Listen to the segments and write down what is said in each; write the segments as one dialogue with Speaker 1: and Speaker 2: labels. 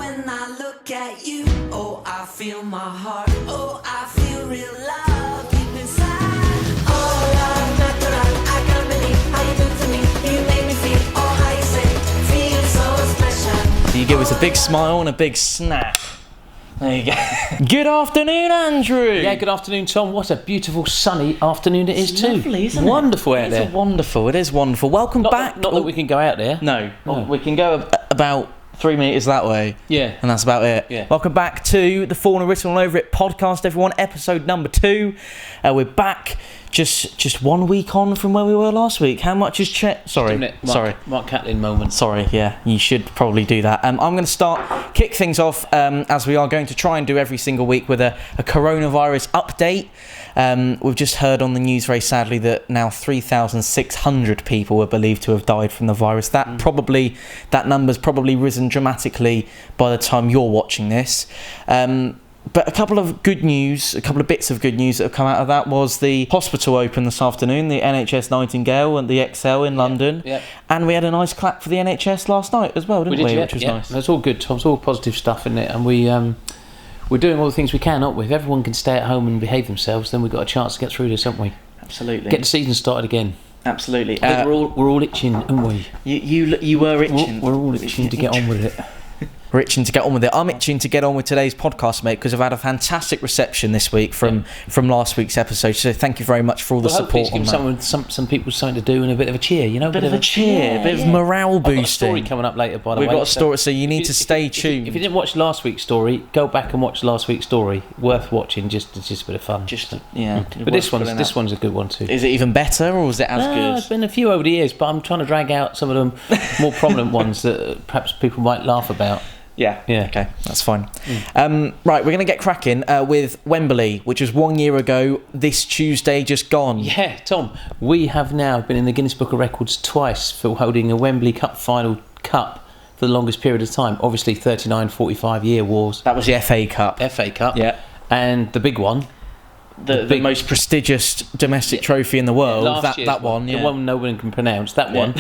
Speaker 1: when I look at you. Oh, I feel my heart. Oh, I feel real love deep inside. Oh, love, not the love. I can't believe how you do to me. You make me feel, oh, how you say, feel so special.
Speaker 2: You give us a big smile and a big snap. There you go. Good afternoon, Andrew.
Speaker 3: Yeah, good afternoon, Tom. What a beautiful sunny afternoon it is too.
Speaker 2: Lovely, isn't it?
Speaker 3: Wonderful out there.
Speaker 2: It's wonderful. It is wonderful. Welcome back.
Speaker 3: Not that we can go out there.
Speaker 2: No. We can go about 3 meters that way.
Speaker 3: Yeah.
Speaker 2: And that's about it.
Speaker 3: Yeah.
Speaker 2: Welcome back to the Fournilwrittenalloverit podcast, everyone. Episode number 2. We're back. Just 1 week on from where we were last week. How much has
Speaker 3: Mark Catlin moment.
Speaker 2: Sorry, yeah, you should probably do that. I'm going to kick things off, as we are going to try and do every single week with a coronavirus update. We've just heard on the news, very sadly, that now 3,600 people are believed to have died from the virus. That number's probably risen dramatically by the time you're watching this. But a couple of bits of good news that have come out of that was the hospital opened this afternoon, the NHS Nightingale and the XL in London.
Speaker 3: Yeah.
Speaker 2: And we had a nice clap for the NHS last night as well, didn't we?
Speaker 3: Yeah,
Speaker 2: which was nice.
Speaker 3: That's all good, Tom. It's all positive stuff, isn't it? And we're doing all the things we can, aren't we? If everyone can stay at home and behave themselves, then we've got a chance to get through this, haven't we?
Speaker 2: Absolutely.
Speaker 3: Get the season started again.
Speaker 2: Absolutely.
Speaker 3: I think we're all itching, aren't we?
Speaker 2: You were itching.
Speaker 3: We're all itching to get on with it.
Speaker 2: We're itching to get on with it. I'm itching to get on with today's podcast, mate, because I've had a fantastic reception this week from last week's episode. So thank you very much for all the support on that.
Speaker 3: Some people something to do and a bit of a cheer, you know?
Speaker 2: A bit of morale boosting.
Speaker 3: I've got a story coming up later, by the way.
Speaker 2: We've got a story, so you need to stay tuned.
Speaker 3: If you didn't watch last week's story, go back and watch last week's story. Worth watching, it's just a bit of fun. But this one's a good one too.
Speaker 2: Is it even better, or is it as good?
Speaker 3: There's been a few over the years, but I'm trying to drag out some of them more prominent ones that perhaps people might laugh about.
Speaker 2: Yeah. Okay, that's fine. Right, we're going to get cracking with Wembley, which was 1 year ago this Tuesday just gone.
Speaker 3: Yeah, Tom, we have now been in the Guinness Book of Records twice for holding a Wembley Cup final cup for the longest period of time. Obviously, 39, 45 year wars.
Speaker 2: That was the FA Cup.
Speaker 3: Yeah. And the big one.
Speaker 2: The most prestigious domestic trophy in the world. That one.
Speaker 3: The one no one can pronounce. That one.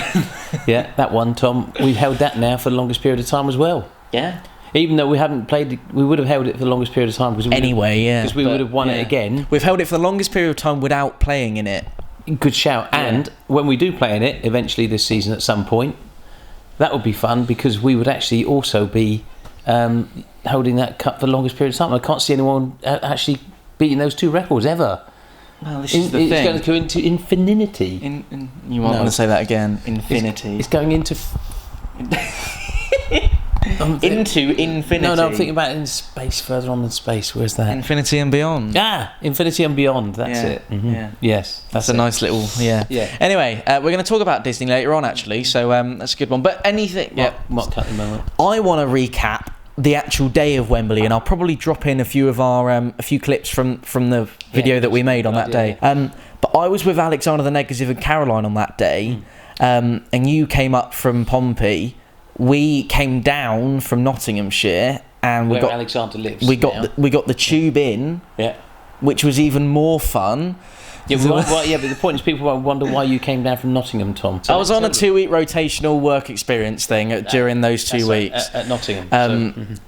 Speaker 3: Yeah, that one, Tom. We've held that now for the longest period of time as well.
Speaker 2: Yeah.
Speaker 3: Even though we haven't played, we would have held it for the longest period of time because we would have won it again.
Speaker 2: We've held it for the longest period of time without playing in it.
Speaker 3: Good shout. And when we do play in it, eventually this season at some point, that would be fun because we would actually also be holding that cup for the longest period of time. I can't see anyone actually beating those two records ever.
Speaker 2: Well, this is the thing.
Speaker 3: It's going to go into infinity.
Speaker 2: You might want to say that again. Infinity.
Speaker 3: It's going into...
Speaker 2: into infinity.
Speaker 3: No, I'm thinking about it in space, further on than space. Where's that?
Speaker 2: Infinity and beyond.
Speaker 3: Infinity and beyond. That's it. Mm-hmm.
Speaker 2: Yeah.
Speaker 3: Yes,
Speaker 2: that's a nice little. Yeah. Anyway, we're going to talk about Disney later on, actually. So that's a good one. But anything.
Speaker 3: Mark Catlin moment.
Speaker 2: I want to recap the actual day of Wembley, and I'll probably drop in a few of our a few clips from the video that we made on that day. But I was with Alexander the Negative and Caroline on that day, and you came up from Pompey. We came down from Nottinghamshire, and
Speaker 3: where Alexander lives.
Speaker 2: We got the tube in, which was even more fun.
Speaker 3: Yeah, but the point is, people wonder why you came down from Nottingham, Tom.
Speaker 2: I was on a 2-week rotational work experience thing during those 2 weeks
Speaker 3: at Nottingham.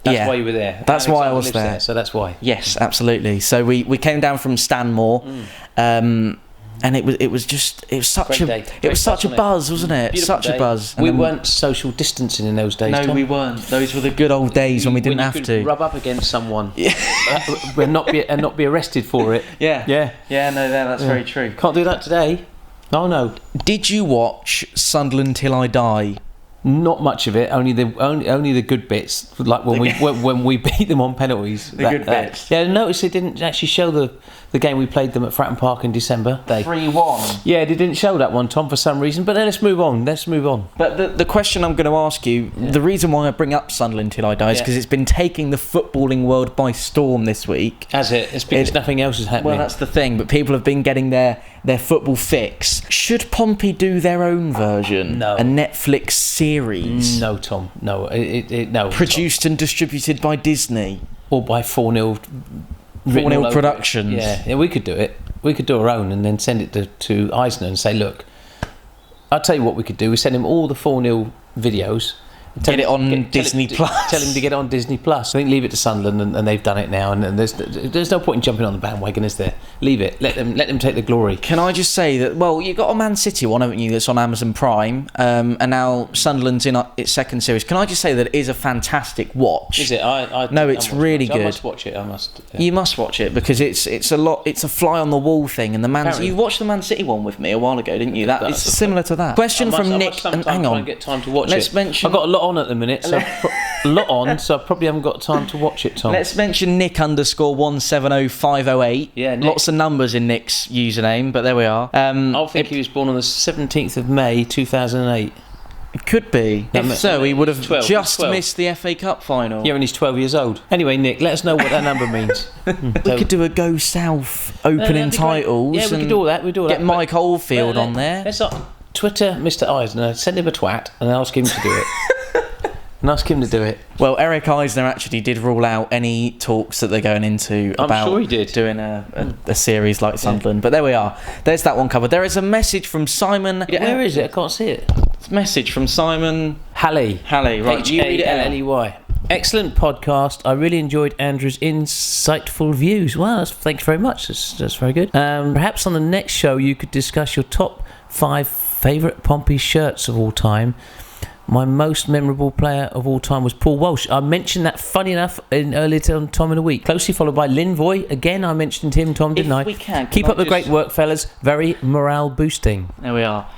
Speaker 3: That's why you were there.
Speaker 2: That's why I was there.
Speaker 3: So that's why.
Speaker 2: Yes, absolutely. So we came down from Stanmore. And it was such a buzz, wasn't it?
Speaker 3: Beautiful
Speaker 2: such
Speaker 3: day.
Speaker 2: A buzz.
Speaker 3: And we weren't social distancing in those days.
Speaker 2: No,
Speaker 3: Tom.
Speaker 2: We weren't. Those were the good old days when we didn't have to
Speaker 3: rub up against someone and not be arrested for it.
Speaker 2: Yeah. No, that's very true.
Speaker 3: Can't do that today. Oh no.
Speaker 2: Did you watch Sunderland Till I Die?
Speaker 3: Not much of it. Only the good bits, like when we beat them on penalties.
Speaker 2: Good bits.
Speaker 3: Yeah, notice they didn't actually show the game we played them at Fratton Park in December.
Speaker 2: 3-1.
Speaker 3: Yeah, they didn't show that one, Tom, for some reason. But then let's move on.
Speaker 2: But the question I'm going to ask you, the reason why I bring up Sunderland Till I Die is because it's been taking the footballing world by storm this week.
Speaker 3: Has it? It's because nothing else is happening.
Speaker 2: Well, that's the thing. But people have been getting their football fix. Should Pompey do their own version?
Speaker 3: No.
Speaker 2: A Netflix series?
Speaker 3: No, Tom. No. No.
Speaker 2: Produced and distributed by Disney?
Speaker 3: Or by Fournil
Speaker 2: Productions.
Speaker 3: Yeah, we could do it. We could do our own and then send it to Eisner and say, look, I'll tell you what we could do. We send him all the 4-0 videos
Speaker 2: Get it on Disney Plus.
Speaker 3: Tell him to get it on Disney Plus. I think leave it to Sunderland, and they've done it now. And there's no point in jumping on the bandwagon, is there? Leave it. Let them take the glory.
Speaker 2: Can I just say that? Well, you got a Man City one, haven't you? That's on Amazon Prime, and now Sunderland's in its second series. Can I just say that it is a fantastic watch?
Speaker 3: Is it?
Speaker 2: No, it's really good.
Speaker 3: I must watch it. I must. Yeah.
Speaker 2: You must watch it because it's a lot. It's a fly on the wall thing, and the Man.
Speaker 3: Apparently.
Speaker 2: You watched the Man City one with me a while ago, didn't you? That it's similar to that. Question from Nick.
Speaker 3: Hang
Speaker 2: on.
Speaker 3: Try and get time to watch
Speaker 2: Let's
Speaker 3: it.
Speaker 2: mention.
Speaker 3: I've got a lot on at the minute, so so I probably haven't got time to watch it, Tom.
Speaker 2: Let's mention Nick _170508.
Speaker 3: Yeah, Nick.
Speaker 2: Lots of numbers in Nick's username, but there we are.
Speaker 3: I think he was born on the 17th of May 2008.
Speaker 2: It could be. If so, he would have
Speaker 3: 12,
Speaker 2: just missed the FA Cup final.
Speaker 3: Yeah, and he's 12 years old. Anyway, Nick, let us know what that number means.
Speaker 2: We could do a Go South opening titles.
Speaker 3: Yeah, we could do all that.
Speaker 2: Get Mike Oldfield on there.
Speaker 3: Let's Twitter Mr. Eisner, send him a twat and ask him to do it.
Speaker 2: Well, Eric Eisner actually did rule out any talks that they're going into about
Speaker 3: sure he did.
Speaker 2: doing a series like Sunderland. But there we are. There's that one covered. There is a message from Simon.
Speaker 3: Where is it? I can't see it.
Speaker 2: Message from Simon
Speaker 3: Halley.
Speaker 2: Right, you read it out.
Speaker 3: Halley. Excellent podcast. I really enjoyed Andrew's insightful views. Well, thanks very much. That's very good. Perhaps on the next show you could discuss your top 5 favourite Pompey shirts of all time. My most memorable player of all time was Paul Walsh. I mentioned that, funny enough, earlier on Tom in the Week. Closely followed by Lynn Voy. Again, I mentioned him, Tom, didn't I?
Speaker 2: We can
Speaker 3: Keep up the great work, fellas. Very morale boosting.
Speaker 2: There we are.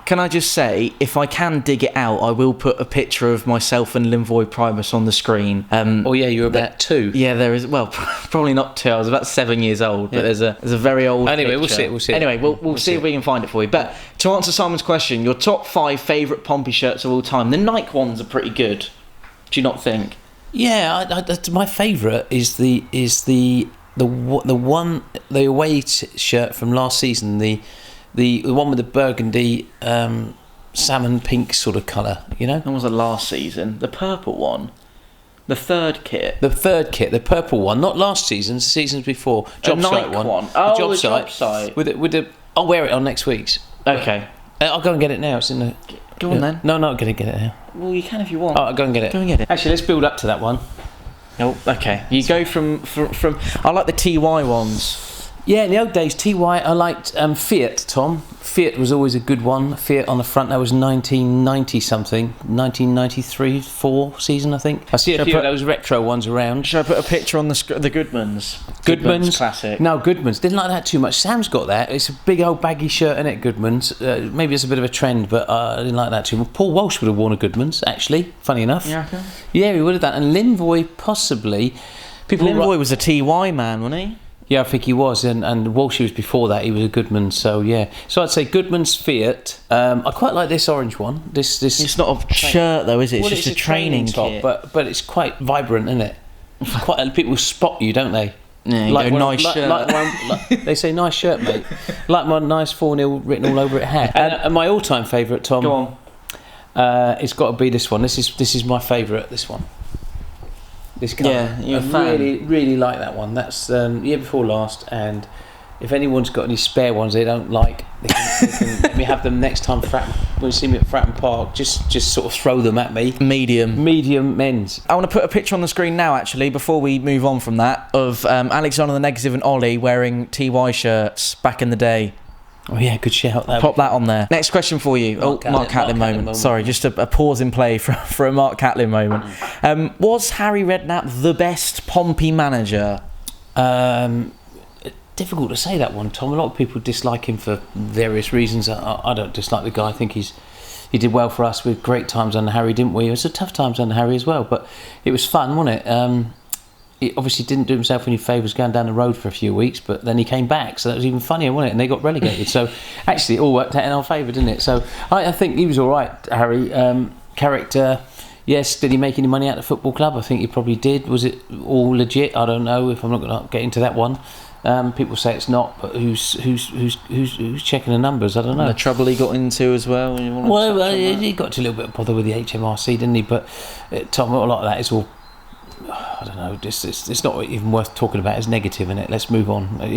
Speaker 2: Can I just say, if I can dig it out, I will put a picture of myself and Linvoy Primus on the screen.
Speaker 3: Oh yeah, you were about 2.
Speaker 2: Yeah, there is. Well, probably not 2. I was about 7 years old, but there's a very old.
Speaker 3: Anyway,
Speaker 2: picture.
Speaker 3: we'll see.
Speaker 2: Anyway, we'll see if we can find it for you. But to answer Simon's question, your top 5 favourite Pompey shirts of all time. The Nike ones are pretty good. Do you not think?
Speaker 3: Yeah, my favourite is the away shirt from last season. The one with the burgundy salmon pink sort of colour, you know?
Speaker 2: That was the last season. The purple one. The third kit.
Speaker 3: The purple one. Not last season, seasons before. Job site one.
Speaker 2: Oh, the job site.
Speaker 3: With the, I'll wear it on next week's.
Speaker 2: Okay.
Speaker 3: I'll go and get it now. It's in the...
Speaker 2: Go on then.
Speaker 3: No, I'm not going to get it now.
Speaker 2: Well, you can if you want.
Speaker 3: Oh, I'll go and get it.
Speaker 2: Go and get it.
Speaker 3: Actually, let's build up to that one.
Speaker 2: Oh, okay. You go from I like the TY ones.
Speaker 3: Yeah, in the old days, TY, I liked Fiat, Tom. Fiat was always a good one. Fiat on the front, that was 1990-something. 1993-4 season, I think. I see a few of those retro ones around.
Speaker 2: Should I put a picture on the Goodmans?
Speaker 3: Goodmans?
Speaker 2: Classic.
Speaker 3: No, Goodmans. Didn't like that too much. Sam's got that. It's a big old baggy shirt, isn't it, Goodmans? Maybe it's a bit of a trend, but I didn't like that too much. Paul Walsh would have worn a Goodmans, actually, funny enough.
Speaker 2: Yeah, okay.
Speaker 3: Yeah, he would have done. And Linvoy, possibly.
Speaker 2: Linvoy was a TY man, wasn't he?
Speaker 3: Yeah, I think he was, and Walshy was before that. He was a Goodman, so yeah. So I'd say Goodman's Fiat. I quite like this orange one. This.
Speaker 2: It's not a shirt though, is it? It's just a training
Speaker 3: top,
Speaker 2: kit.
Speaker 3: but it's quite vibrant, isn't it? Quite people spot you, don't they?
Speaker 2: Yeah, you go, nice shirt.
Speaker 3: They say nice shirt, mate. Like my nice 4-0 written all over it hat. And my all-time favourite, Tom.
Speaker 2: Go on.
Speaker 3: It's got to be this one. This is my favourite. This one. This colour.
Speaker 2: Yeah, you're a
Speaker 3: I
Speaker 2: fan.
Speaker 3: really like that one. That's year before last, and if anyone's got any spare ones they don't like, they can let me have them next time. When you see me at Fratton Park, just sort of throw them at me. Medium men's.
Speaker 2: I want to put a picture on the screen now, actually, before we move on from that, of Alexander the Negative and Ollie wearing TY shirts back in the day.
Speaker 3: Oh yeah, good shout.
Speaker 2: Pop that on there. Next question for you. Mark Catlin moment. Sorry, just a pause in play for a Mark Catlin moment. Was Harry Redknapp the best Pompey manager?
Speaker 3: Difficult to say that one, Tom. A lot of people dislike him for various reasons. I don't dislike the guy. I think he did well for us. We had great times under Harry, didn't we? It was a tough times under Harry as well, but it was fun, wasn't it? He obviously didn't do himself any favours going down the road for a few weeks, but then he came back, so that was even funnier, wasn't it? And they got relegated. So actually it all worked out in our favour, didn't it? So I think he was all right, Harry. Character, yes. Did he make any money out of the football club? I think he probably did. Was it all legit? I don't know. If I'm not going to get into that one. People say it's not, but who's checking the numbers? I don't know.
Speaker 2: And the trouble he got into as well.
Speaker 3: He got to a little bit of bother with the HMRC, didn't he? But Tom, a lot of that is all I don't know. It's not even worth talking about as negative in it. Let's move on. I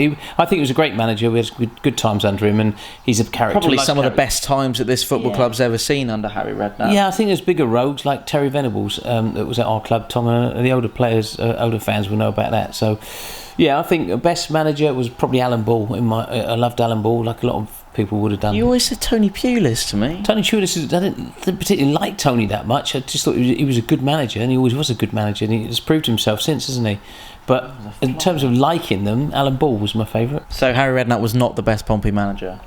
Speaker 3: think he was a great manager. We had good times under him, and he's a character.
Speaker 2: Probably some of the best times that this football club's ever seen under Harry Redknapp.
Speaker 3: Yeah, I think there's bigger rogues like Terry Venables that was at our club, Tom, and the older players, older fans will know about that. So, yeah, I think the best manager was probably Alan Ball. I loved Alan Ball, like a lot of people would have done.
Speaker 2: You always said Tony Pulis to me.
Speaker 3: Tony Pulis, I didn't particularly like Tony that much. I just thought he was a good manager, and he always was a good manager, and he has proved himself since, hasn't he? But in terms of liking them, Alan Ball was my favourite.
Speaker 2: So Harry Redknapp was not the best Pompey manager?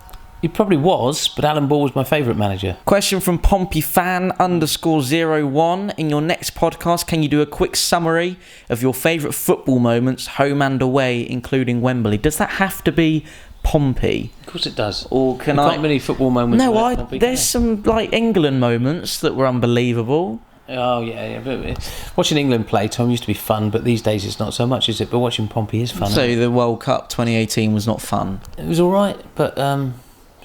Speaker 3: He probably was, but Alan Ball was my favourite manager.
Speaker 2: Question from Pompey fan _01. In your next podcast, can you do a quick summary of your favourite football moments, home and away, including Wembley? Does that have to be Pompey?
Speaker 3: Of course it does.
Speaker 2: Or can
Speaker 3: Can't many football moments.
Speaker 2: No,
Speaker 3: Pompey,
Speaker 2: there's some like England moments that were unbelievable.
Speaker 3: Oh yeah. But watching England play, Tom, used to be fun, but these days it's not so much, is it? But watching Pompey is fun.
Speaker 2: So the World Cup 2018 was not fun.
Speaker 3: It was all right, but all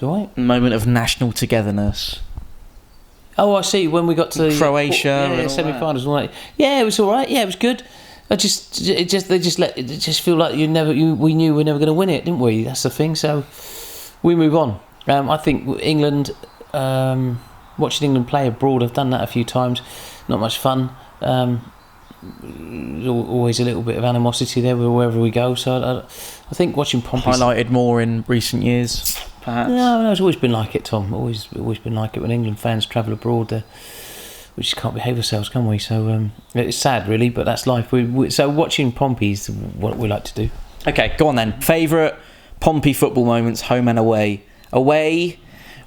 Speaker 3: right.
Speaker 2: Moment of national togetherness.
Speaker 3: Oh, I see. When we got to
Speaker 2: Croatia,
Speaker 3: semi-finals, all right. Yeah, it was all right. Yeah, it was good. They just feel like we knew we were never going to win it, didn't we? That's the thing. So we move on. I think England, watching England play abroad, I've done that a few times. Not much fun. Always a little bit of animosity there wherever we go. So I think watching Pompey
Speaker 2: highlighted more in recent years, perhaps.
Speaker 3: No, it's always been like it, Tom. Always been like it when England fans travel abroad. We just can't behave ourselves, can we? So it's sad, really, but that's life. So watching Pompey is what we like to do.
Speaker 2: Okay, go on then. Favourite Pompey football moments, home and away. Away,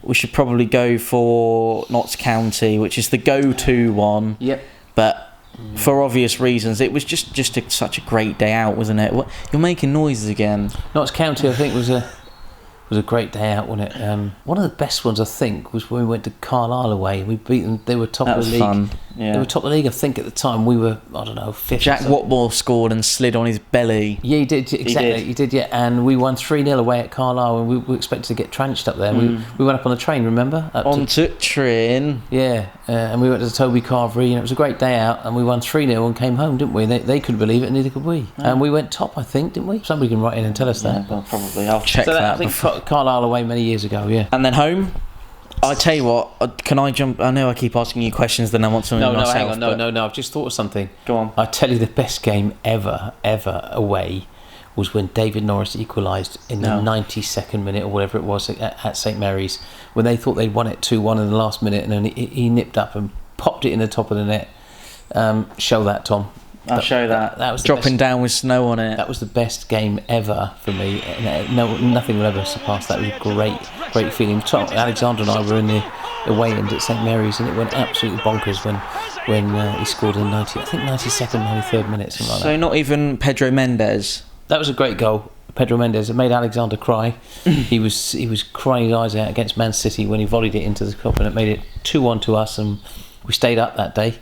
Speaker 2: we should probably go for Notts County, which is the go-to one.
Speaker 3: Yep.
Speaker 2: But for obvious reasons, it was just such a great day out, wasn't it? You're making noises again.
Speaker 3: Notts County, I think, was a great day out, wasn't it? One of the best ones, I think, was when we went to Carlisle away. We beat them. They were top of the league.
Speaker 2: Fun. Yeah.
Speaker 3: They were top of the league. I think at the time we were, I don't know, fifth.
Speaker 2: Jack Watmore scored and slid on his belly.
Speaker 3: Yeah, he did. Exactly, he did. Yeah, and we won 3-0 away at Carlisle, and we were expected to get tranched up there. We went up on the train. Remember?
Speaker 2: Onto train.
Speaker 3: Yeah, and we went to the Toby Carvery, and it was a great day out. And we won 3-0 and came home, didn't we? They couldn't believe it, and neither could we. No. And we went top, I think, didn't we? Somebody can write in and tell us that.
Speaker 2: Well, probably. I'll check that.
Speaker 3: I think Carlisle away many years ago. Yeah.
Speaker 2: And then home. I tell you what, can I jump? I know I keep asking you questions, then I want something myself.
Speaker 3: Hang on, no. I've just thought of something.
Speaker 2: Go on.
Speaker 3: I tell you, the best game ever away was when David Norris equalised in the 92nd minute or whatever it was at St Mary's, when they thought they'd won it 2-1 in the last minute, and then he nipped up and popped it in the top of the net. Show that, Tom.
Speaker 2: I'll show that.
Speaker 3: That was
Speaker 2: dropping down with snow on it.
Speaker 3: That was the best game ever for me. No, nothing will ever surpass that. It was a great feeling. Tom, Alexander and I were in the away end at St Mary's, and it went absolutely bonkers when he scored in 92nd, 93rd minute, something like that.
Speaker 2: So not even Pedro Mendes.
Speaker 3: That was a great goal. Pedro Mendes. It made Alexander cry. He was crying his eyes out against Man City when he volleyed it into the cup, and it made it 2-1 to us, and we stayed up that day.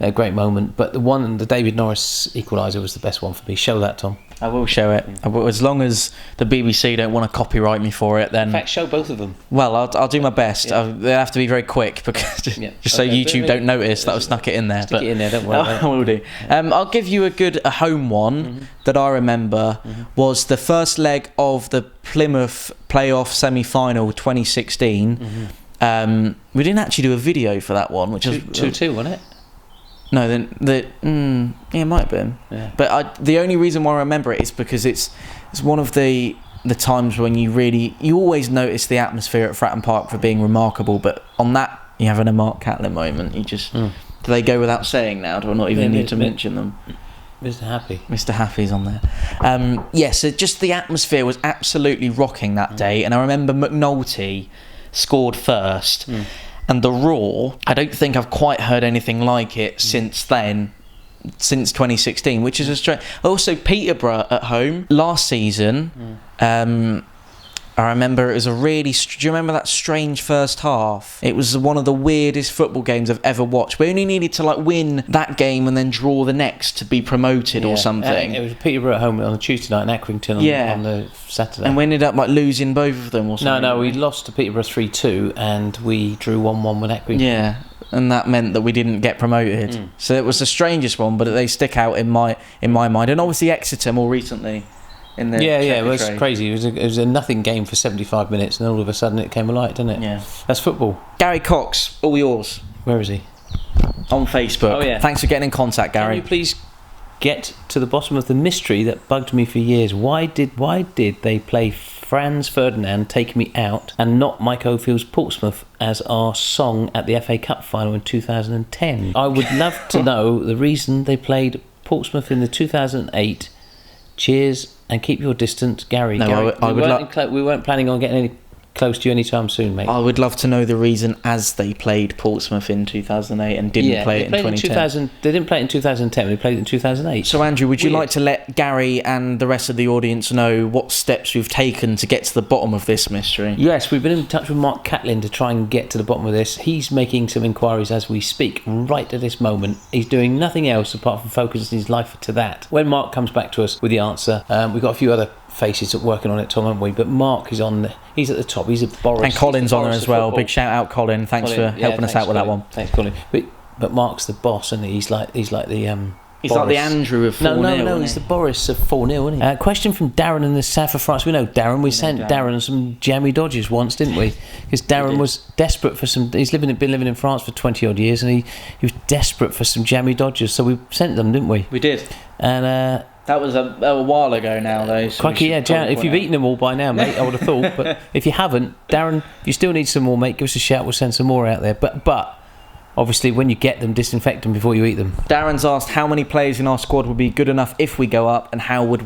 Speaker 3: A great moment, but the David Norris equaliser was the best one for me. Show that, Tom.
Speaker 2: I will show it. As long as the BBC don't want to copyright me for it, then...
Speaker 3: In fact, show both of them.
Speaker 2: Well, I'll do my best. Yeah. They'll have to be very quick, because so YouTube don't notice that I've snuck it in there.
Speaker 3: Stick it in there, don't worry about it.
Speaker 2: I will do. I'll give you a home one that I remember was the first leg of the Plymouth playoff semi-final 2016. We didn't actually do a video for that one, which was
Speaker 3: 2-2, wasn't it?
Speaker 2: No, then it might have been.
Speaker 3: Yeah.
Speaker 2: But the only reason why I remember it is because it's one of the times when you always notice the atmosphere at Fratton Park for being remarkable. But on that, you have a Mark Catlin moment. You just do they go without saying now? Do I not even need to mention them? Mr. Happy's on there. So just the atmosphere was absolutely rocking that day, and I remember McNulty scored first. And the roar, I don't think I've quite heard anything like it since then, since 2016, which is a strange... Also, Peterborough at home, last season, I I remember it was a really... do you remember that strange first half? It was one of the weirdest football games I've ever watched. We only needed to win that game and then draw the next to be promoted or something.
Speaker 3: It was Peterborough at home on a Tuesday night and Accrington on the Saturday.
Speaker 2: And we ended up losing both of them or something.
Speaker 3: No, we lost to Peterborough 3-2 and we drew 1-1 with Accrington.
Speaker 2: Yeah. And that meant that we didn't get promoted. So it was the strangest one, but they stick out in my mind. And obviously Exeter more recently.
Speaker 3: It was crazy. It was a nothing game for 75 minutes, and then all of a sudden it came alight, didn't it?
Speaker 2: Yeah.
Speaker 3: That's football.
Speaker 2: Gary Cox, all yours.
Speaker 3: Where is he?
Speaker 2: On Facebook.
Speaker 3: Oh, yeah.
Speaker 2: Thanks for getting in contact, Gary.
Speaker 3: Can you please get to the bottom of the mystery that bugged me for years? Why did they play Franz Ferdinand, Take Me Out, and not Mike Oldfield's Portsmouth as our song at the FA Cup final in 2010? I would love to know the reason they played Portsmouth in the 2008. Cheers and keep your distance, Gary.
Speaker 2: No,
Speaker 3: Gary, we weren't planning on getting any close to you anytime soon, mate.
Speaker 2: I would love to know the reason as they played Portsmouth in 2008 and didn't play it in 2010.
Speaker 3: They didn't play it in 2010, they played it in 2008.
Speaker 2: So Andrew, would you like to let Gary and the rest of the audience know what steps we've taken to get to the bottom of this mystery?
Speaker 3: Yes, we've been in touch with Mark Catlin to try and get to the bottom of this. He's making some inquiries as we speak, right at this moment. He's doing nothing else apart from focusing his life to that. When Mark comes back to us with the answer, we've got a few other faces working on it, Tom, haven't we? But Mark is he's at the top. He's a Boris.
Speaker 2: And Colin's on there as well.
Speaker 3: Football.
Speaker 2: Big shout out, Colin. Thanks for helping us out with that one.
Speaker 3: Thanks, Colin. But Mark's the boss, and he's like the
Speaker 2: He's
Speaker 3: Boris.
Speaker 2: like the Andrew of 4-0.
Speaker 3: No, he's the Boris of 4-0, isn't he? Question from Darren in the south of France. We know Darren. We sent Darren some jammy dodgers once, didn't we? Because Darren was desperate for some... He's been living in France for 20 odd years, and he was desperate for some jammy dodgers, so we sent them, didn't we?
Speaker 2: We did.
Speaker 3: And...
Speaker 2: that was a while ago now, though. So
Speaker 3: crikey, yeah, Darren, if you've eaten them all by now, mate, I would have thought. But if you haven't, Darren, if you still need some more, mate, give us a shout. We'll send some more out there. But obviously, when you get them, disinfect them before you eat them. Darren's
Speaker 2: asked how many players in our squad would be good enough if we go up, and how many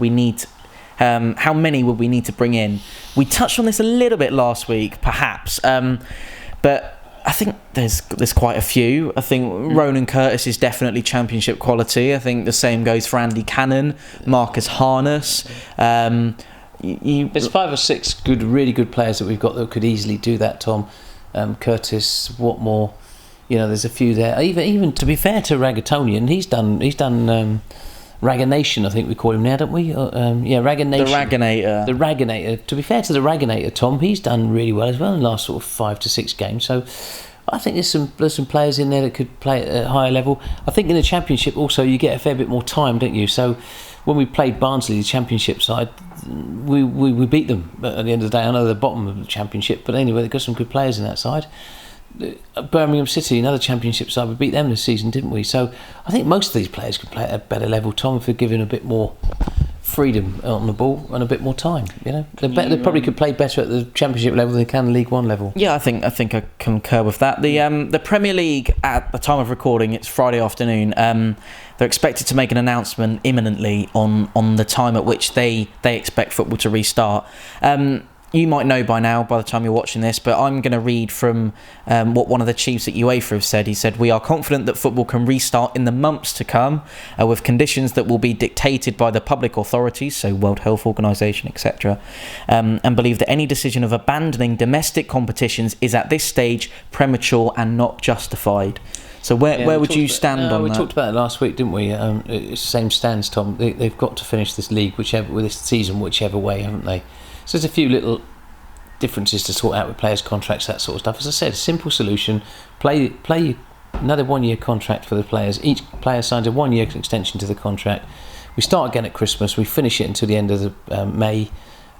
Speaker 2: would we need to bring in? We touched on this a little bit last week, perhaps, but I think there's quite a few. I think Ronan Curtis is definitely championship quality. I think the same goes for Andy Cannon, Marcus Harness. There's
Speaker 3: 5 or 6 really good players that we've got that could easily do that, Tom. Curtis, Watmore. There's a few there. Even to be fair to Ragatonian, he's done Raganation, I think we call him now, don't we? Raganation.
Speaker 2: The
Speaker 3: Raganator. To be fair to the Raganator, Tom, he's done really well as well in the last sort of 5 to 6 games. So I think there's some players in there that could play at a higher level. I think in the Championship also you get a fair bit more time, don't you? So when we played Barnsley, the Championship side, we beat them at the end of the day. I know they're the bottom of the Championship, but anyway, they've got some good players in that side. Birmingham City, another Championship side, we beat them this season, didn't we? So I think most of these players could play at a better level, Tom, if we're given a bit more freedom on the ball and a bit more time. They probably could play better at the Championship level than they can League One level.
Speaker 2: Yeah, I think I concur with that. The Premier League, at the time of recording, it's Friday afternoon. They're expected to make an announcement imminently on the time at which they expect football to restart. You might know by now, by the time you're watching this, but I'm going to read from what one of the chiefs at UEFA have said. He said, "We are confident that football can restart in the months to come with conditions that will be dictated by the public authorities, so World Health Organisation, etc., and believe that any decision of abandoning domestic competitions is at this stage premature and not justified." So where would you stand on that?
Speaker 3: We talked about it last week, didn't we? It's the same stance, Tom. They've got to finish this league, this season, whichever way, haven't they? So there's a few little differences to sort out with players' contracts, that sort of stuff. As I said, a simple solution: play another 1-year contract for the players. Each player signs a 1-year extension to the contract. We start again at Christmas. We finish it until the end of the May,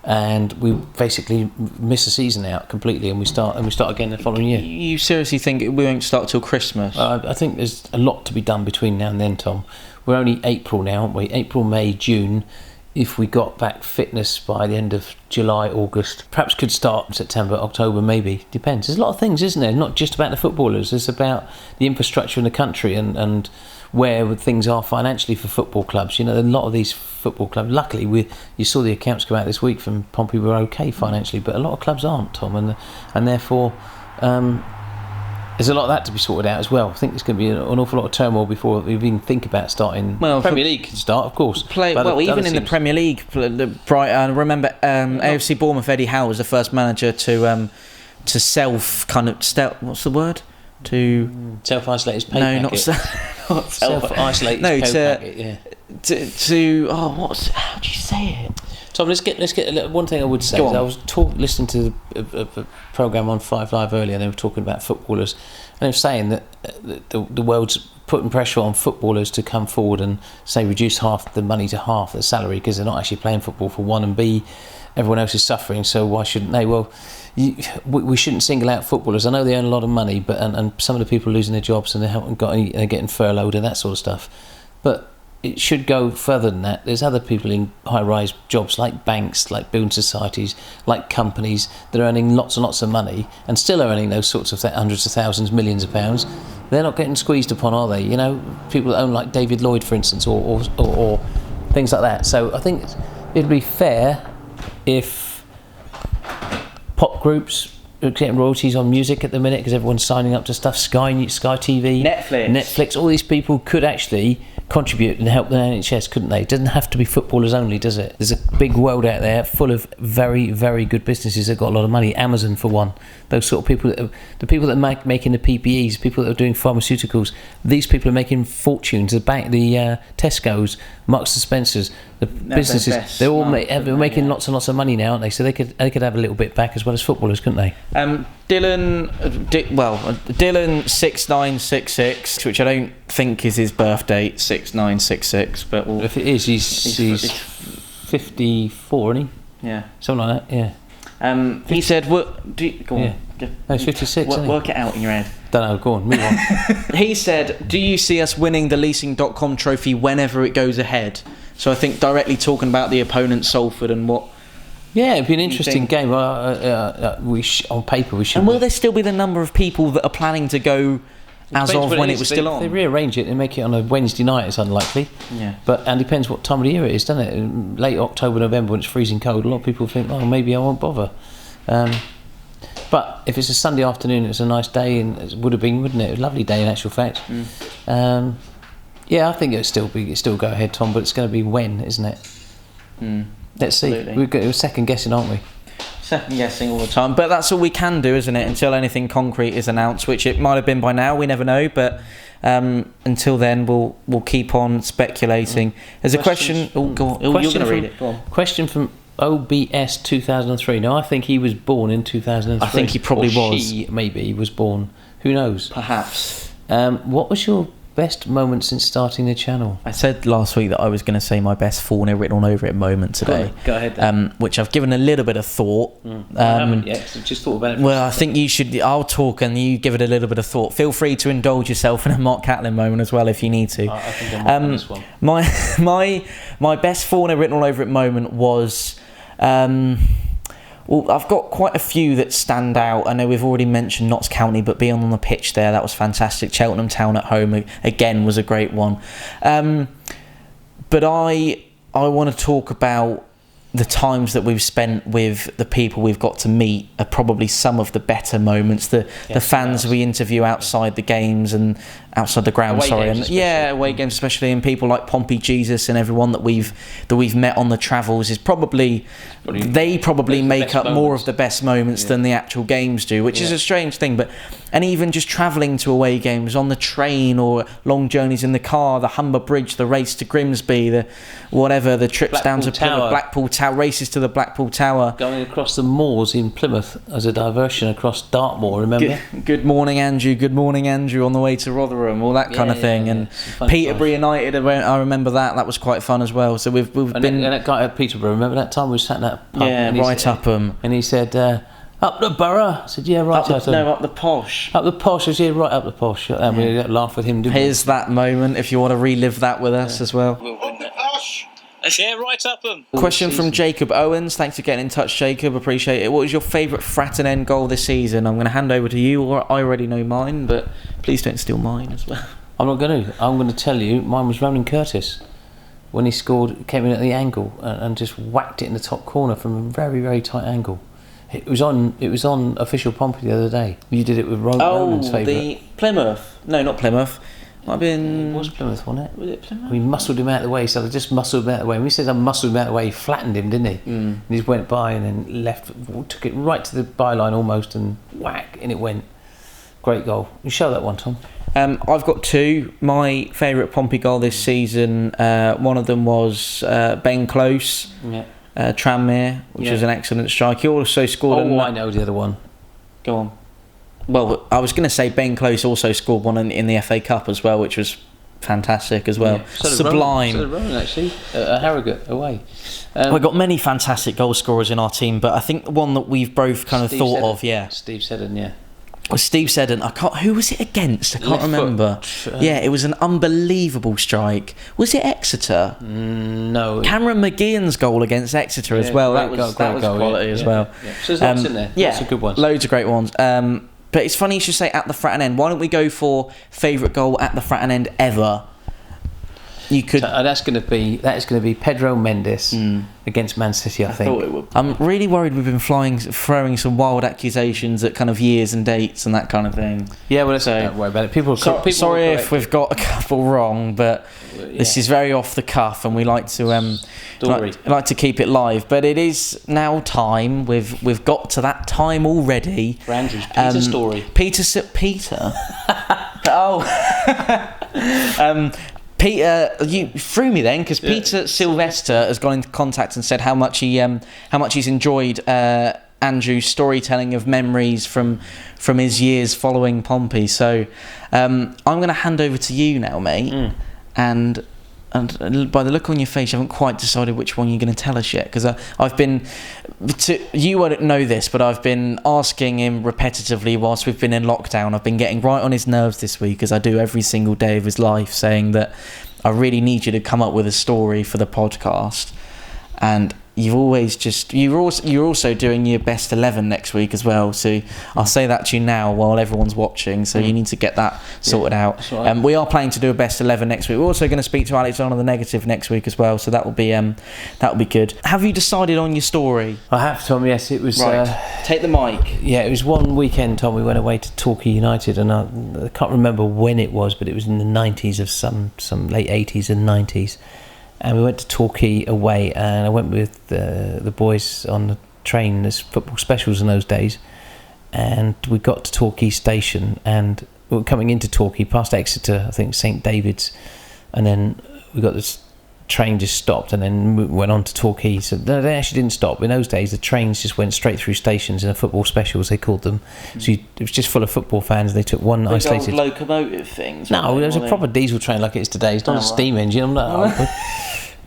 Speaker 3: and we basically miss a season out completely, and we start again the following year.
Speaker 2: You seriously think we won't start till Christmas?
Speaker 3: I think there's a lot to be done between now and then, Tom. We're only April now, aren't we? April, May, June. If we got back fitness by the end of July, August, perhaps could start in September, October, maybe. Depends. There's a lot of things, isn't there? Not just about the footballers. It's about the infrastructure in the country and where things are financially for football clubs. A lot of these football clubs, luckily, you saw the accounts come out this week from Pompey, were okay financially, but a lot of clubs aren't, Tom, and therefore there's a lot of that to be sorted out as well. I think there's going to be an awful lot of turmoil before we even think about starting.
Speaker 2: Well,
Speaker 3: Premier League can start, of course.
Speaker 2: Even in the Premier League, I remember AFC Bournemouth, Eddie Howe was the first manager to what's the word? To
Speaker 3: self-isolate his pay
Speaker 2: no,
Speaker 3: packet.
Speaker 2: Not
Speaker 3: self-isolate
Speaker 2: no,
Speaker 3: his pay packet, yeah.
Speaker 2: How do you say it?
Speaker 3: Tom, let's get one thing I would say. I was listening to a programme on 5 Live earlier, and they were talking about footballers, and they were saying that the world's putting pressure on footballers to come forward and say reduce half the money to half the salary because they're not actually playing football, for one, and B, everyone else is suffering, so why shouldn't they? Well, we shouldn't single out footballers. I know they earn a lot of money, but and some of the people are losing their jobs and they're getting furloughed and that sort of stuff, but it should go further than that. There's other people in high-rise jobs like banks, like building societies, like companies that are earning lots and lots of money and still are earning those sorts of hundreds of thousands, millions of pounds. They're not getting squeezed upon, are they? You know, people that own like David Lloyd, for instance, or things like that. So I think it'd be fair if pop groups are getting royalties on music at the minute because everyone's signing up to stuff. Sky TV, Netflix, all these people could actually contribute and help the NHS, couldn't they? It doesn't have to be footballers only, does it? There's a big world out there full of very, very good businesses that got a lot of money. Amazon, for one. Those sort of people, the people that are making the PPEs, people that are doing pharmaceuticals, these people are making fortunes. The Tesco's, Marks and Spencer's, the businesses, they're all making lots and lots of money now, aren't they? So they could have a little bit back as well as footballers, couldn't they?
Speaker 2: Dylan 6966, which I don't think is his birth date, 6966, but
Speaker 3: if it is, he's 54, isn't he?
Speaker 2: Yeah,
Speaker 3: something like that. Yeah.
Speaker 2: He said, go on.
Speaker 3: Yeah. No, he's 56.
Speaker 2: Work it out in your head.
Speaker 3: Don't know. Go on. Move on.
Speaker 2: He said, "Do you see us winning the leasing.com trophy whenever it goes ahead?" So I think directly talking about the opponent, Salford, and what.
Speaker 3: Yeah, it'd be an interesting game. On paper, we should.
Speaker 2: And will there still be the number of people that are planning to go as of when it was still on?
Speaker 3: They rearrange it and make it on a Wednesday night. It's unlikely.
Speaker 2: Yeah.
Speaker 3: And depends what time of the year it is, doesn't it? Late October, November, when it's freezing cold, a lot of people think, oh, maybe I won't bother. But if it's a Sunday afternoon, it's a nice day, and it would have been, wouldn't it? A lovely day in actual fact. Yeah, I think it'll still go ahead, Tom. But it's going to be when, isn't it? Let's see. We're second guessing, aren't we?
Speaker 2: Second guessing all the time, but that's all we can do, isn't it? Until anything concrete is announced, which it might have been by now. We never know, but until then, we'll keep on speculating. There's a question. Oh, go on. You're going to read it. Go on.
Speaker 3: Question from OBS 2003. Now, I think he was born in 2003.
Speaker 2: I think he probably was.
Speaker 3: She maybe was born. Who knows?
Speaker 2: Perhaps.
Speaker 3: What was your best moment since starting the channel?
Speaker 2: I said last week that I was going to say my best Fournilwrittenalloverit moment today.
Speaker 3: Go ahead.
Speaker 2: Which I've given a little bit of thought.
Speaker 3: I haven't yet, so just thought about it.
Speaker 2: Well, I think you should. I'll talk and you give it a little bit of thought. Feel free to indulge yourself in a Mark Catlin moment as well if you need to.
Speaker 3: I think I'm on this one.
Speaker 2: My best Fournilwrittenalloverit moment was. Well, I've got quite a few that stand out. I know we've already mentioned Notts County, but being on the pitch there, that was fantastic. Cheltenham Town at home, again, was a great one. But I want to talk about the times that we've spent with the people we've got to meet are probably some of the better moments. The fans we interview outside the games and outside the ground, away games especially, and people like Pompey, Jesus, and everyone that we've met on the travels is probably make up more of the best moments than the actual games do, which is a strange thing. And even just travelling to away games on the train or long journeys in the car, the Humber Bridge, the race to Grimsby, the trips down to Plymouth, Blackpool Tower, races to the Blackpool Tower,
Speaker 3: going across the moors in Plymouth as a diversion across Dartmoor. Remember?
Speaker 2: Good morning, Andrew, on the way to Rotherham, all that kind of thing. And Peterborough United, I remember that was quite fun as well. So we've been.
Speaker 3: And that guy at Peterborough, remember that time we sat in that pub?
Speaker 2: Yeah, right up them.
Speaker 3: And he said, up the borough. I said, yeah, right up them.
Speaker 2: No, up the posh.
Speaker 3: Up the posh. I said, yeah, right up the posh. And we laughed with him, didn't we?
Speaker 2: Here's that moment, if you want to relive that with us as well.
Speaker 3: Up the posh. Yeah, right up them.
Speaker 2: Question from Jacob Owens. Thanks for getting in touch, Jacob. Appreciate it. What was your favourite Fratton end goal this season? I'm going to hand over to you, or I already know mine, but please don't steal mine as well.
Speaker 3: I'm not going to. I'm going to tell you, mine was Ronan Curtis. When he scored, came in at the angle and just whacked it in the top corner from a very, very tight angle. It was on official Pompey the other day. You did it with Roland's favourite.
Speaker 2: the Plymouth. No, not Plymouth. Might have been.
Speaker 3: It was Plymouth, wasn't it?
Speaker 2: Was it Plymouth?
Speaker 3: We muscled him out of the way, so I just muscled him out of the way. When we said I muscled him out of the way, he flattened him, didn't he? And he just went by and then left, took it right to the byline almost, and whack, and it went. Great goal. You show that one, Tom.
Speaker 2: I've got two. My favourite Pompey goal this season. One of them was Ben Close, Tranmere, which was an excellent strike. He also scored.
Speaker 3: I know the other one.
Speaker 2: Go on. Well, I was going to say Ben Close also scored one in the FA Cup as well, which was fantastic as well.
Speaker 3: Yeah.
Speaker 2: Sublime.
Speaker 3: So Rowan actually, Harrogate away.
Speaker 2: We've got many fantastic goal scorers in our team, but I think the one that we've both kind of thought of,
Speaker 3: Steve Seddon, yeah.
Speaker 2: Well, Steve Seddon, who was it against? I can't remember. Yeah, it was an unbelievable strike. Was it Exeter?
Speaker 3: No.
Speaker 2: Cameron McGeehan's goal against Exeter as well. That was quality as well.
Speaker 3: Yeah. So there's lots in there.
Speaker 2: Yeah,
Speaker 3: lots of good ones.
Speaker 2: Loads of great ones. But it's funny you should say at the Fratton End. Why don't we go for favourite goal at the Fratton End ever? You could.
Speaker 3: So that is going to be Pedro Mendes against Man City. I think.
Speaker 2: Thought it would. I'm really worried we've been throwing some wild accusations at kind of years and dates and that kind of thing.
Speaker 3: Yeah, well, don't worry about it. People
Speaker 2: sorry if we've got a couple wrong, but this is very off the cuff, and we like to like to keep it live. But it is now time. We've got to that time already.
Speaker 3: For Andrew's Peter story.
Speaker 2: Peter. Peter, you threw me then because Peter Sylvester has gone into contact and said how much he's enjoyed Andrew's storytelling of memories from his years following Pompey. So I'm going to hand over to you now, mate. And by the look on your face, you haven't quite decided which one you're going to tell us yet. Because I've been, you won't know this, but I've been asking him repetitively whilst we've been in lockdown. I've been getting right on his nerves this week, as I do every single day of his life, saying that I really need you to come up with a story for the podcast. And you're also doing your best 11 next week as well, so I'll say that to you now while everyone's watching, so you need to get that sorted out.
Speaker 3: Right.
Speaker 2: We are planning to do a best 11 next week. We're also going to speak to Alex on the negative next week as well, so that will be good. Have you decided on your story?
Speaker 3: I have, Tom. Yes, it was.
Speaker 2: Right. Take the mic.
Speaker 3: Yeah, it was one weekend, Tom. We went away to Torquay United, and I can't remember when it was, but it was in the 90s of some late 80s and 90s. And we went to Torquay away, and I went with the boys on the train. There's football specials in those days, and we got to Torquay station, and we were coming into Torquay past Exeter, I think St David's, and then we got this train just stopped, and then we went on to Torquay. So no, they actually didn't stop. In those days, the trains just went straight through stations in the football specials, they called them. So it was just full of football fans. They took one isolated
Speaker 2: locomotive things.
Speaker 3: No, it was a proper diesel train like it is today. It's not a steam engine. I'm not.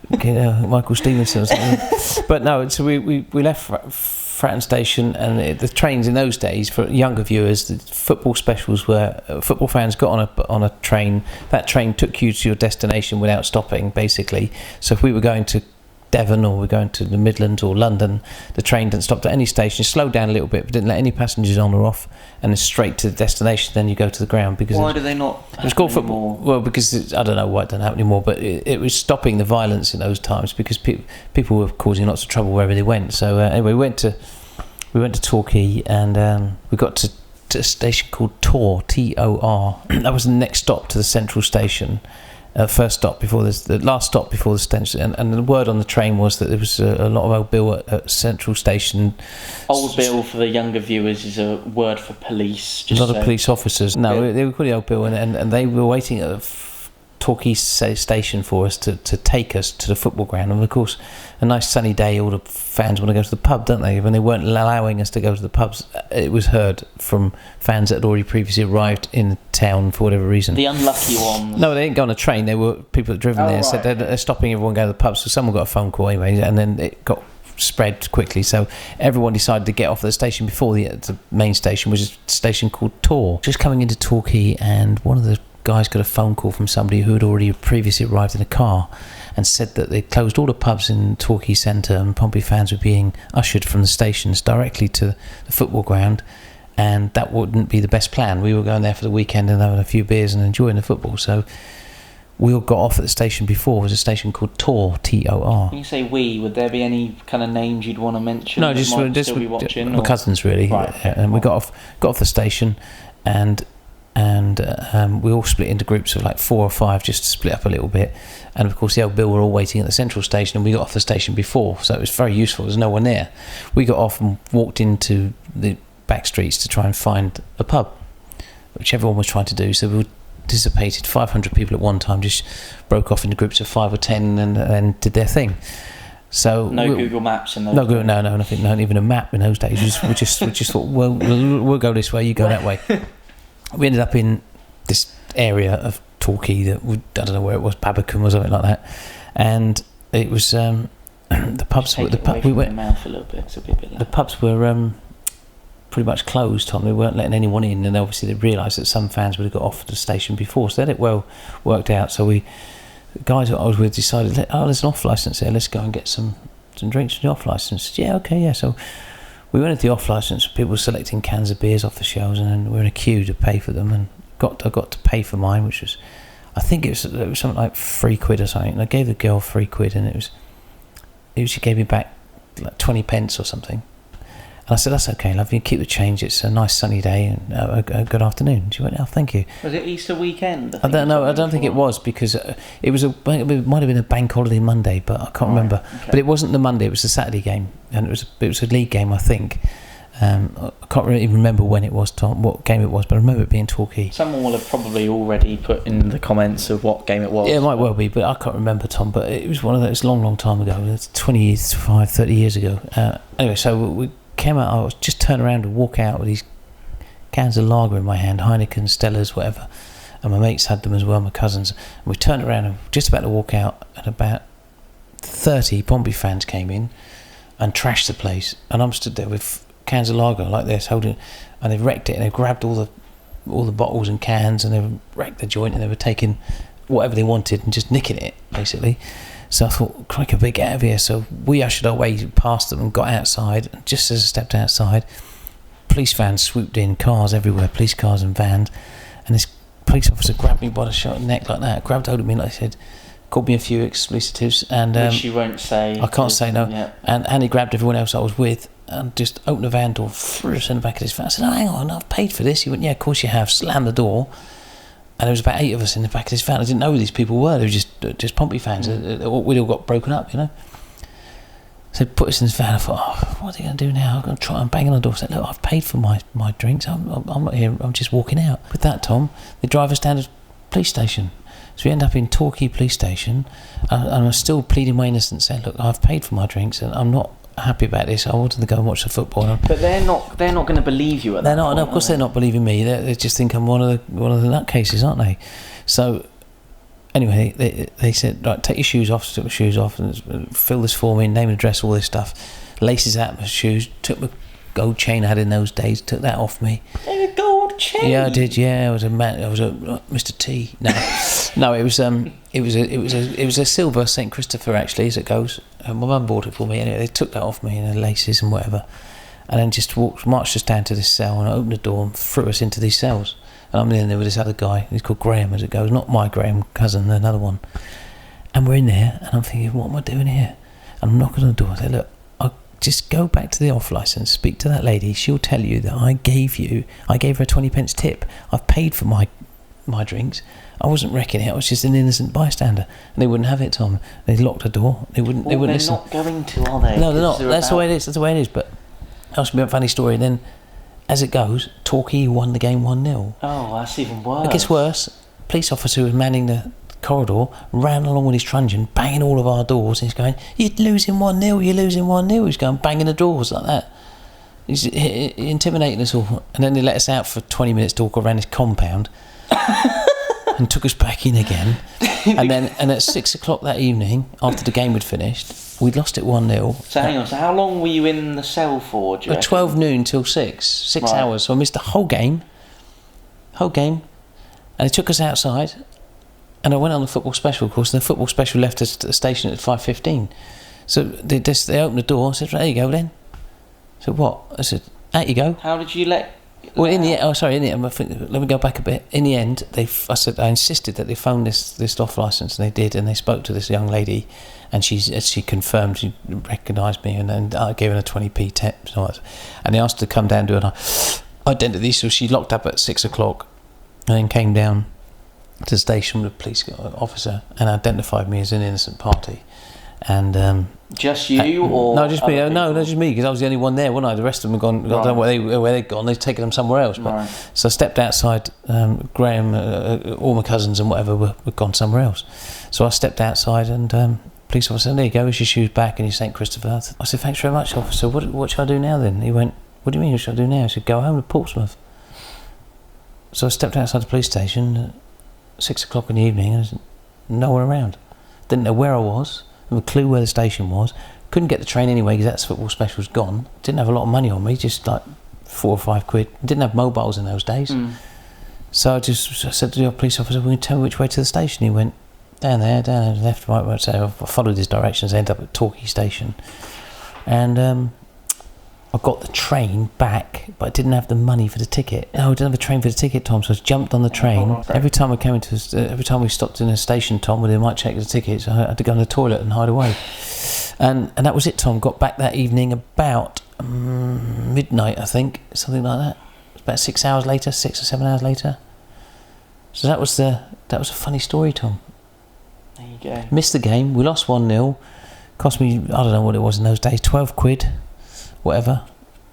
Speaker 3: Michael Stevenson or something. But no, so we left Fratton Station, and the trains in those days, for younger viewers, the football specials were football fans got on a train. That train took you to your destination without stopping, basically. So if we were going to Devon or we're going to the Midlands or London, the train didn't stop at any station, slowed down a little bit, but didn't let any passengers on or off, and then straight to the destination. Then you go to the ground. Because
Speaker 2: why do they not?
Speaker 3: It was called football. Well, because I don't know why it doesn't happen anymore, but it was stopping the violence in those times, because people were causing lots of trouble wherever they went. So anyway, we went to Torquay, and we got to a station called Tor, T-O-R. That was the next stop to the central station. First stop before the last stop before the station, and the word on the train was that there was a lot of old bill at Central Station.
Speaker 2: Old bill, for the younger viewers, is a word for police.
Speaker 3: A lot of police officers. No, they were called the old bill, and they were waiting at Torquay station for us to take us to the football ground. And of course, a nice sunny day, all the fans want to go to the pub, don't they? When they weren't allowing us to go to the pubs, it was heard from fans that had already previously arrived in town for whatever reason.
Speaker 2: The unlucky ones.
Speaker 3: No, they didn't go on a train. They were people that had driven there and said they're stopping everyone going to the pubs. So someone got a phone call anyway, and then it got spread quickly. So everyone decided to get off at the station before the main station, which is a station called Tor. Just coming into Torquay, and one of the guys got a phone call from somebody who had already previously arrived in a car and said that they closed all the pubs in Torquay Centre, and Pompey fans were being ushered from the stations directly to the football ground, and that wouldn't be the best plan. We were going there for the weekend and having a few beers and enjoying the football. So we all got off at the station before. It was a station called Tor, T-O-R.
Speaker 2: When you say we, would there be any kind of names you'd want to mention?
Speaker 3: No,
Speaker 2: that
Speaker 3: just
Speaker 2: might still be watching.
Speaker 3: my cousins really.
Speaker 2: Right.
Speaker 3: And we got off the station, and we all split into groups of like 4 or 5 just to split up a little bit. And of course the old Bill were all waiting at the central station, and we got off the station before, so it was very useful. There was no one there. We got off and walked into the back streets to try and find a pub, which everyone was trying to do. So we dissipated. 500 people at one time just broke off into groups of 5 or 10 and did their thing. So
Speaker 2: no Google Maps in those
Speaker 3: days. No, nothing. Not even a map in those days. We just thought, well, we'll go this way, you go that way. We ended up in this area of Torquay that I don't know where it was, Babbacombe or something like that, and it was the pubs. We went.
Speaker 2: Mouth a little bit. So
Speaker 3: the pubs were pretty much closed, Tom. They weren't letting anyone in, and obviously they realised that some fans would have got off the station before, so they had it well worked out. So the guys that I was with decided, there's an off licence there, let's go and get some drinks from the off licence. Yeah, okay, yeah. So we went into the off licence, people were selecting cans of beers off the shelves, and then we were in a queue to pay for them, and I got to pay for mine, which was, I think it was something like £3 or something, and I gave the girl £3, and she gave me back like 20 pence or something. And I said, that's okay, love, you keep the change, it's a nice sunny day, and a good afternoon. She went, oh, thank you.
Speaker 2: Was it Easter weekend?
Speaker 3: I don't know, I don't think it was, because it might have been a bank holiday Monday, but I can't remember. Okay. But it wasn't the Monday, it was the Saturday game, and it was a league game, I think. I can't really remember when it was, Tom, what game it was, but I remember it being Torquay.
Speaker 2: Someone will have probably already put in the comments of what game it was.
Speaker 3: Yeah, it might well be, but I can't remember, Tom. But it was one of those long time ago. It's 25, 30 years ago. Anyway, so we came out. I was just turn around and walk out with these cans of lager in my hand, Heineken, Stellas, whatever. And my mates had them as well, my cousins. And we turned around and just about to walk out, and about 30 Pompey fans came in and trashed the place. And I'm stood there with cans of lager like this, holding, and they wrecked it, and they grabbed all the bottles and cans, and they wrecked the joint, and they were taking whatever they wanted and just nicking it basically. So I thought, crikey, a bit, get out of here. So we ushered our way past them and got outside. And just as I stepped outside, police vans swooped in, cars everywhere, police cars and vans, and this police officer grabbed me by the neck like that, grabbed hold of me, like I said, called me a few expletives, and
Speaker 2: which you won't say.
Speaker 3: I can't say no.
Speaker 2: Yeah.
Speaker 3: And he grabbed everyone else I was with and just opened the van door, threw us in the back of his van. I said, oh, hang on, I've paid for this. He went, yeah, of course you have. Slammed the door, and there was about 8 of us in the back of his van. I didn't know who these people were. They were just Pompey fans. We'd all got broken up, you know. So he put us in his van. I thought, oh, what are they going to do now? I'm going to try and bang on the door. I said, look, I've paid for my drinks. I'm not here. I'm just walking out. With that, Tom, they drive us down to the police station. So we end up in Torquay police station, and I'm still pleading my innocence, saying, look, I've paid for my drinks, and I'm not happy about this. I wanted to go and watch the football.
Speaker 2: But they're not going to believe you at that point.
Speaker 3: No, of course they're not believing me. They just think I'm one of the nutcases, aren't they? So anyway, they said, right, take your shoes off. So I took my shoes off and fill this form in, name and address, all this stuff. Laces out my shoes, took my gold chain I had in those days, took that off me.
Speaker 2: A gold chain?
Speaker 3: Yeah, I did. Yeah, I was a Mr. T. No, it was a silver St. Christopher, actually, as it goes. My mum bought it for me. Anyway, they took that off me and the laces and whatever, and then just marched us down to this cell, and I opened the door and threw us into these cells. And I'm in there with this other guy. He's called Graham, as it goes. Not my Graham cousin, another one. And we're in there, and I'm thinking, what am I doing here? And I'm knocking on the door. I say, look, I'll just go back to the off licence, speak to that lady. She'll tell you that I gave her a 20 pence tip. I've paid for my drinks. I wasn't wrecking it. I was just an innocent bystander, and they wouldn't have it, Tom. They locked the door. They wouldn't listen.
Speaker 2: They're not going to, are they?
Speaker 3: No, they're not. That's the way it is. But that's a funny story. And then, as it goes, Torquay won the game 1-0.
Speaker 2: Oh, that's even worse.
Speaker 3: It gets worse. Police officer who was manning the corridor ran along with his truncheon, banging all of our doors, and he's going, "You're losing 1-0. You're losing 1-0." He's going banging the doors like that. He's intimidating us all. And then they let us out for 20 minutes to walk around this compound. And took us back in again, and at 6 o'clock that evening, after the game had finished, we'd lost it 1-0.
Speaker 2: So hang on, so how long were you in the cell for?
Speaker 3: 12 noon till 6 right. Hours. So I missed the whole game, and they took us outside, and I went on the football special, of course. And the football special left us at the station at 5:15. So they opened the door. I said, right, there you go then. I said, what? I said, out you go.
Speaker 2: How did you let
Speaker 3: Well, in the end, I think, let me go back a bit. In the end, I insisted that they phoned this off license, and they did, and they spoke to this young lady, and she confirmed, she recognised me, and then I gave her a 20p tip, and they asked her to come down and do an identity. So she locked up at 6 o'clock, and then came down to the station with a police officer and identified me as an innocent party. And
Speaker 2: just you, or
Speaker 3: no, just me. No, just me, because I was the only one there, wasn't I? The rest of them had gone. Right. I don't know where they'd gone. They'd taken them somewhere else. But, right. So I stepped outside. Graham, all my cousins and whatever were gone somewhere else. So I stepped outside, and police officer said, "There you go. Here's your shoes back, and your St. Christopher." I said, "Thanks very much, officer. What should I do now then?" He went, "What do you mean? What should I do now?" I said, "Go home to Portsmouth." So I stepped outside the police station at 6 o'clock in the evening, and there's no one around. Didn't know where I was. Didn't have a clue where the station was. Couldn't get the train anyway because that football special was gone. Didn't have a lot of money on me, just like £4 or £5. Didn't have mobiles in those days. So I said to the police officer, "Will you tell me which way to the station?" He went, down there, left, right. So I followed his directions, ended up at Torquay station. And I got the train back, but I didn't have the money for the ticket. No, I didn't have a train for the ticket, Tom, so I jumped on the train. Every time we stopped in a station, Tom, where they might check the tickets, I had to go in the toilet and hide away. And that was it, Tom. Got back that evening about midnight, I think, something like that. It was about 6 hours later, 6 or 7 hours later. So that was a funny story, Tom.
Speaker 2: There you go.
Speaker 3: Missed the game. We lost 1-0. Cost me, I don't know what it was in those days, £12. Whatever.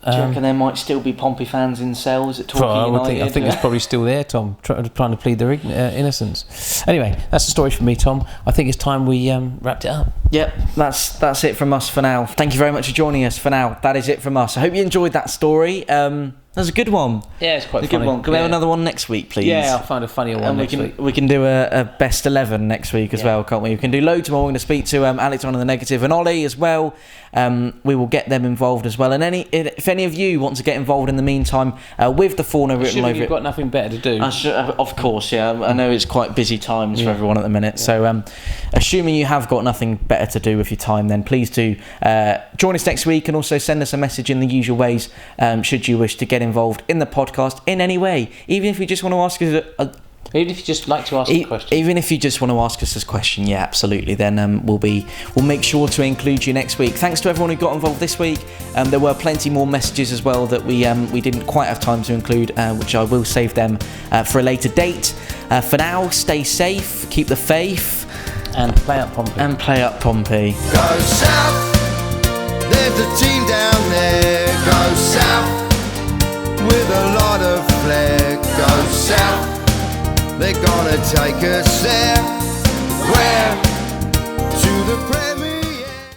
Speaker 2: Do you reckon there might still be Pompey fans in cells at Torquay United?
Speaker 3: I think it's probably still there, Tom, trying to plead their innocence. Anyway, that's the story from me, Tom. I think it's time we wrapped it up.
Speaker 2: Yep, that's it from us for now. Thank you very much for joining us for now. That is it from us. I hope you enjoyed that story. That was a good one.
Speaker 3: Yeah, it's quite funny.
Speaker 2: A good one. Can we have another one next week, please?
Speaker 3: Yeah, I'll find a funnier one next week.
Speaker 2: We can do a best 11 next week as well, can't we? We can do loads more. We're going to speak to Alex on the Negative and Ollie as well. We will get them involved as well. And if any of you want to get involved in the meantime with the Fournilwrittenalloverit,
Speaker 3: you've got nothing better to do.
Speaker 2: Of course, yeah. I know it's quite busy times for everyone at the minute. Yeah. So, assuming you have got nothing better to do with your time, then please do join us next week, and also send us a message in the usual ways should you wish to get involved in the podcast in any way. Even if you just want to ask us
Speaker 3: even if you just like to ask a question.
Speaker 2: Even if you just want to ask us this question, yeah, absolutely. Then we'll make sure to include you next week. Thanks to everyone who got involved this week. There were plenty more messages as well that we didn't quite have time to include, which I will save them for a later date. For now, stay safe, keep the faith,
Speaker 3: and play up Pompey.
Speaker 4: Go south. There's a team down there. Go south with a lot of flair. Go south. They're gonna take us there, where